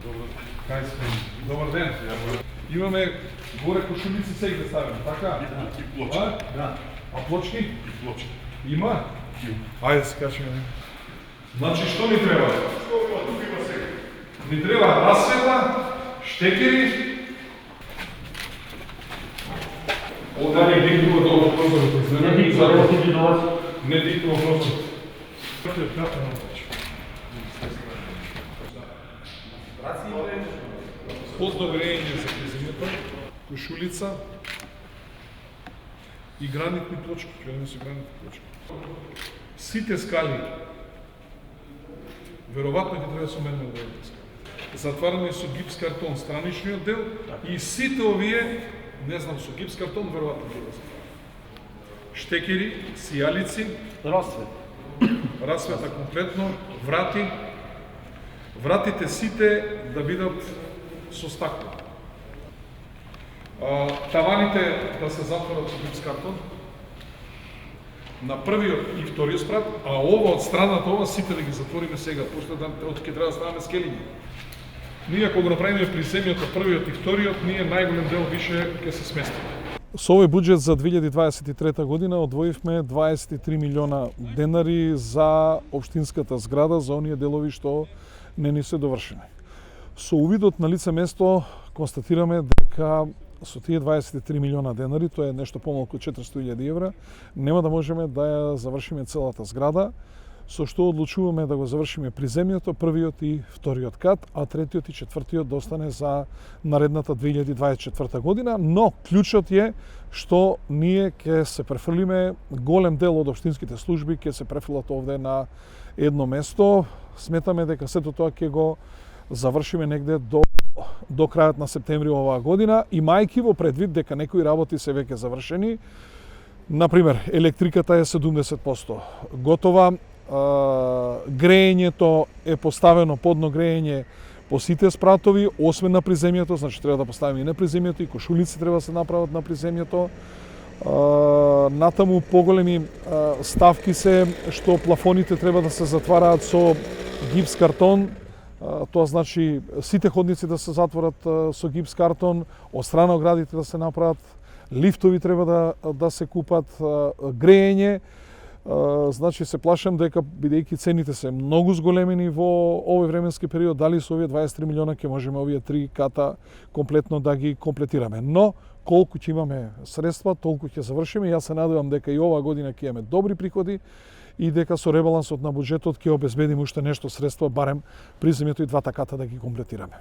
Кај сме? Добар ден. Имаме горе кошулици се да ставиме, така? И плочки. Да. А плочки? И плочки. Има? Ајде да се качиме. Значи, што ни треба? Што има? Тук има сега. Ни треба расвета, штекери. Овде не диктува долу прозорот. Не диктува, Не диктува прозорот. Подно грејење за клизимето, кошулица и гранитни плочки, гледаме се гранитни плочки. Сите скали, веројатно ќе треба со мене да скали. Затварани со гипс картон страничниот дел и сите овие, не знам, со гипс картон веројатно ќе да затварани. Штекери, сијалици, расвета комплетно, врати. Вратите сите да бидат со стакло. Таваните да се затворат со гипс картон на првиот и вториот спрат, а ова од страната ова сите да ги затвориме сега, после да ќе треба да ставаме скелиња. Ние ако го направиме приземјото првиот и вториот, ние најголем дел више ќе се сместиме. Со овој буџет за 2023 година одвоивме 23 милиона денари за општинската зграда, за оние делови што не ни се довршени. Со увидот на лице место констатираме дека со тие 23 милиона денари, тоа е нешто помалку 400.000 евра, нема да можеме да ја завршиме целата зграда, со што одлучуваме да го завршиме приземјето, првиот и вториот кат, а третиот и четвртиот да остане за наредната 2024 година, но клучот е што ние ќе се префрлиме голем дел од општинските служби ќе се префрлат овде на едно место. Сметаме дека сето тоа ќе го завршиме негде до крајот на септември оваа година, имајќи во предвид дека некои работи се веќе завршени. Например, електриката е 70% готова, грејењето е поставено подно грејење по сите спратови, освен на приземјето, значи треба да поставиме и на приземјето, и кошулици треба да се направат на приземјето. Натаму поголеми ставки се што плафоните треба да се затвараат со гипс картон. Тоа значи сите ходници да се затворат со гипс картон, од страна оградите да се направат, лифтови треба да се купат, грејење. Значи се плашам дека бидејќи цените се многу зголемени во овој временски период, дали со овие 23 милиона ќе можеме овие 3 ката комплетно да ги комплетираме. Но колку ќе имаме средства, толку ќе завршиме. Јас се надевам дека и оваа година ќе имаме добри приходи и дека со ребалансот на буџетот ќе обезбедиме уште нешто средства, барем приземјето и двата ката да ги комплетираме.